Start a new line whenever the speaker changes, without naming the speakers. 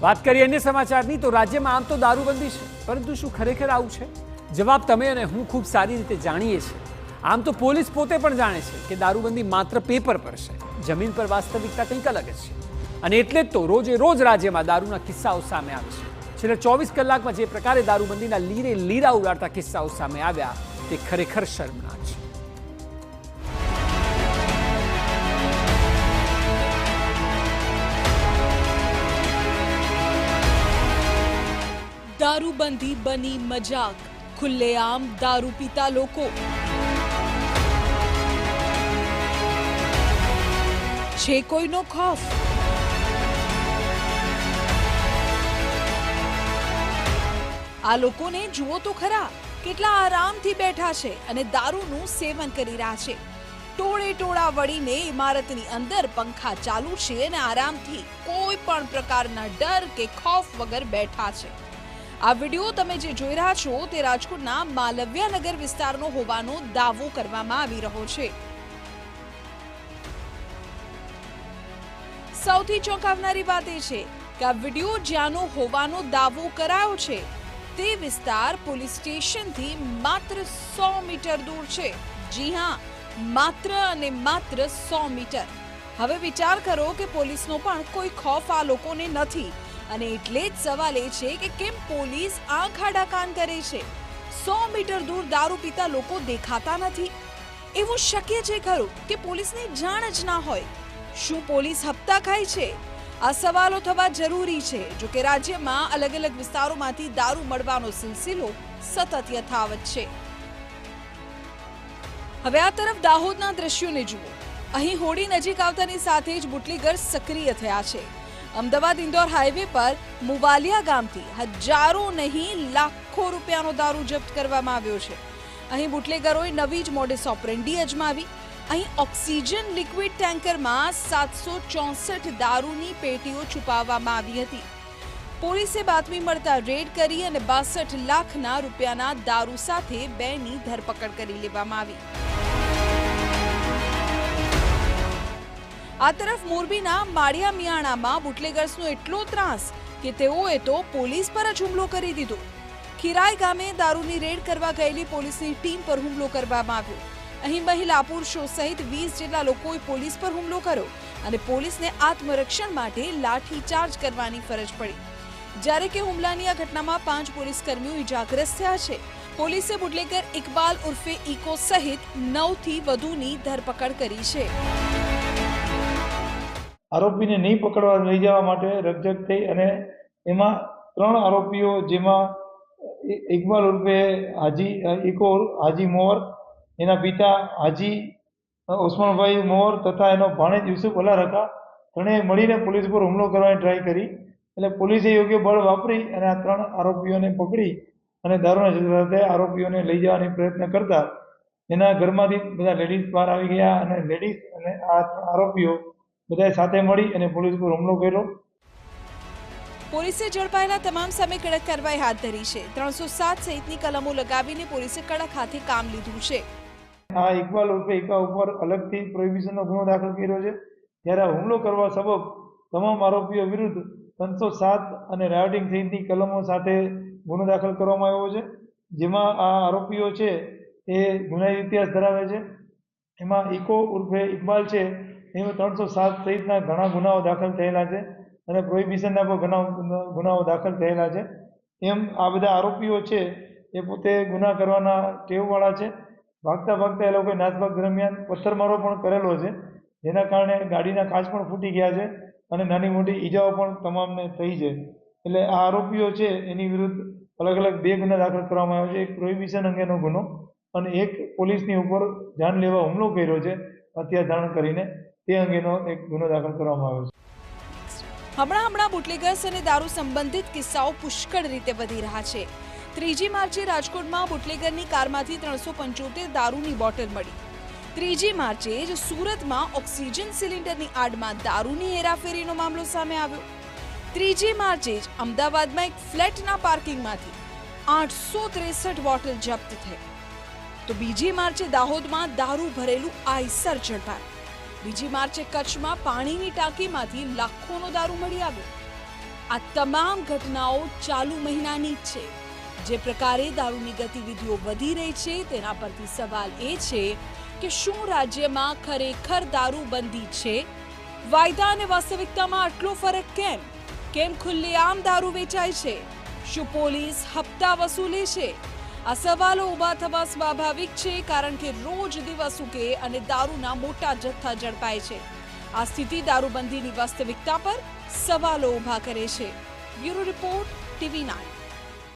વાત કરીએ અન્ય સમાચારની તો રાજ્યમાં આમ તો દારૂબંધી છે, પરંતુ શું ખરેખર આવું છે? જવાબ તમે અને હું ખૂબ સારી રીતે જાણીએ છીએ. આમ તો પોલીસ પોતે પણ જાણે છે કે દારૂબંધી માત્ર પેપર પર છે, જમીન પર વાસ્તવિકતા કંઈક અલગ જ છે. અને એટલે જ તો રોજે રોજ રાજ્યમાં દારૂના કિસ્સાઓ સામે આવે છે. છેલ્લા 24 કલાકમાં જે પ્રકારે દારૂબંધીના લીરે લીરા ઉડાડતા કિસ્સાઓ સામે આવ્યા તે ખરેખર શર્મનાક છે.
દારૂબંધી બની મજાક, ખુલ્લેઆમ દારૂ પીતા લોકો. છે કોઈનો ખૌફ? આ લોકોને જુઓ તો ખરા, કેટલા આરામથી બેઠા છે અને દારૂનું સેવન કરી રહ્યા છે. ટોળે ટોળા વળીને ઇમારતની અંદર પંખા ચાલુ છે અને આરામથી કોઈ પણ પ્રકારના ડર કે ખૌફ વગર બેઠા છે. આ વિડિયો તમે જે જોઈ રહ્યા છો તે રાજકોટના માલવ્યાનગર વિસ્તારનો હોવાનો દાવો કરવામાં આવી રહ્યો છે. સૌથી ચોંકાવનારી વાત એ છે કે આ વિડિયો જ્યાંનો હોવાનો દાવો કરાયો છે તે વિસ્તાર પોલીસ સ્ટેશનથી માત્ર 100 મીટર દૂર છે. જી હા, માત્ર અને માત્ર 100 મીટર. હવે વિચાર કરો કે પોલીસનો પણ કોઈ ખૌફ આ લોકોને નથી. અને એટલે જ સવાલ એ છે કે કેમ પોલીસ આંખ આડા કાન કરે છે? 100 મીટર દૂર દારૂ પીતા લોકો દેખાતા નથી? એવું શક્ય છે ખરું કે પોલીસને જાણ જ ના હોય? શું પોલીસ હપ્તા ખાય છે? આ સવાલો થવા જરૂરી છે. જો કે રાજ્યમાં અલગ અલગ વિસ્તારોમાંથી દારૂ મળવાનો સિલસિલો સતત યથાવત છે. હવે આ તરફ દાહોદના દ્રશ્યોને જુઓ. અહીં હોળી નજીક આવતાની સાથે જ બુટલેગર સક્રિય થયા છે. અમદાવાદ ઇન્દોર હાઈવે પર મુવાલિયા ગામથી હજારો નહીં લાખો રૂપિયાનો દારૂ જપ્ત કરવામાં આવ્યો છે. અહીં બુટલેગરોએ નવી જ મોડેસ ઓપરેન્ડી અજમાવી. અહીં ઓક્સિજન લિક્વિડ ટેન્કરમાં 764 દારૂની પેટીઓ છુપાવવામાં આવી હતી. પોલીસે બાતમી મળતા રેડ કરી અને 62 લાખના રૂપિયાના દારૂ સાથે 2ની ધરપકડ કરી લેવામાં આવી. આ તરફ મોરબીના માળિયા મિયાણામાં બુટલેગર્સનો એટલો ત્રાસ કે તેઓએ તો પોલીસ પર જ હુમલો કરી દીધો. ખીરાઈ ગામે દારૂની રેડ કરવા ગયેલી પોલીસની ટીમ પર હુમલો કરવામાં આવ્યો. અહીં મહિલા પુરુષો સહિત 20 જેટલા લોકોએ પોલીસ પર હુમલો કર્યો અને પોલીસને આત્મરક્ષણ માટે લાઠીચાર્જ કરવાની ફરજ પડી. જ્યારે કે હુમલાની આ ઘટનામાં 5 પોલીસ કર્મીઓ ઇજાગ્રસ્ત થયા છે. પોલીસે બુટલેગર ઇકબાલ ઉર્ફે ઇકો સહિત 9થી વધુની ધરપકડ કરી છે.
આરોપીને નહીં પકડવા લઈ જવા માટે રકઝક થઈ અને એમાં 3 આરોપીઓ, જેમાં ઇકબાલ ઉર્ફે હાજી મોર, એના પિતા હાજી ઉસ્માનભાઈ મોર તથા એનો ભાણેજ યુસુફ અલા રકા, ત્રણેય મળીને પોલીસ પર હુમલો કરવાની ટ્રાય કરી. એટલે પોલીસે યોગ્ય બળ વાપરી અને આ 3 આરોપીઓને પકડી અને દારૂના જથ્થા સાથે આરોપીઓને લઈ જવાની પ્રયત્ન કરતા એના ઘરમાંથી બધા લેડીઝ બહાર આવી ગયા અને લેડીઝ અને આ 3 આરોપીઓ બધા સાથે મળી અને પોલીસ પર હુમલો કર્યો.
પોલીસે ઝડપાયેલા તમામ સામે કડક કાર્યવાહી હાથ ધરી છે. 307 સહિતની કલમો લગાવીને પોલીસે કડક હાથે કામ લીધું છે.
આ ઇકબાલ ઉર્ફે ઇકા ઉપર અલગથી પ્રોહિબિશનનો ગુનો દાખલ કર્યો છે. જ્યારે હુમલો કરવા સબબ તમામ આરોપીઓ વિરુદ્ધ 307 અને રાયોટિંગ સહિતની કલમો સાથે ગુનો દાખલ કરવામાં આવ્યો છે. જેમાં આ આરોપીઓ છે એ ગુનાહિત ઇતિહાસ ધરાવે છે. એમાં ઇકો ઉર્ફે ઇકબાલ છે એમાં 307 સહિતના ઘણા ગુનાઓ દાખલ થયેલા છે અને પ્રોહિબિશનના પણ ઘણા ગુનાઓ દાખલ થયેલા છે. એમ આ બધા આરોપીઓ છે એ પોતે ગુના કરવાના ટેવવાળા છે. ભાગતા ભાગતા એ લોકોએ નાસભાગ દરમિયાન પથ્થરમારો પણ કરેલો છે, જેના કારણે ગાડીના કાચ પણ ફૂટી ગયા છે અને નાની મોટી ઈજાઓ પણ તમામને થઈ છે. એટલે આ આરોપીઓ છે એની વિરુદ્ધ અલગ અલગ 2 ગુના દાખલ કરવામાં આવ્યો છે. એક પ્રોહિબિશન અંગેનો ગુનો અને એક પોલીસની ઉપર જાનલેવા હુમલો કર્યો છે હથિયાર ધારણ કરીને, તે અંગેનો એક ગુનો દાખલ કરવામાં આવ્યો છે.
હમણાં બુટલેગર્સ અને દારૂ સંબંધિત કિસ્સાઓ પુષ્કળ રીતે વધી રહ્યા છે. 3જી માર્ચે રાજકોટમાં બુટલેગરની કારમાંથી 375 દારૂની બોટલ મળી. 3જી માર્ચે જ સુરતમાં ઓક્સિજન સિલિન્ડરની આડમાં દારૂની હેરાફેરીનો મામલો સામે આવ્યો. 3જી માર્ચે જ અમદાવાદમાં એક ફ્લેટના પાર્કિંગમાંથી 863 બોટલ જપ્ત થઈ. તો 2જી માર્ચે દાહોદમાં દારૂ ભરેલું આઈસર ઝડપાયું. 2જી માર્ચે કચ્છમાં પાણીની ટાંકીમાંથી લાખોનો દારૂ મળી આવ્યો. આ તમામ ઘટનાઓ ચાલુ મહિનાની જ છે. જે પ્રકારે દારૂની ગતિવિધિઓ વધી રહી છે તેના પરથી સવાલ એ છે કે શું રાજ્યમાં ખરેખર દારૂબંધી છે? વાયદા અને વાસ્તવિકતામાં આટલો ફરક કેમ? કેમ ખુલ્લેઆમ દારૂ વેચાય છે? શું પોલીસ હપ્તા વસૂલે છે? આ સવાલો ઊભા થવા સ્વાભાવિક છે, કારણ કે રોજ દિવસ ઉગે અને દારૂના મોટા જથ્થા ઝડપાય છે. આ સ્થિતિ દારૂબંધીની વાસ્તવિકતા પર સવાલો ઊભા કરે છે. Bureau report, TV9.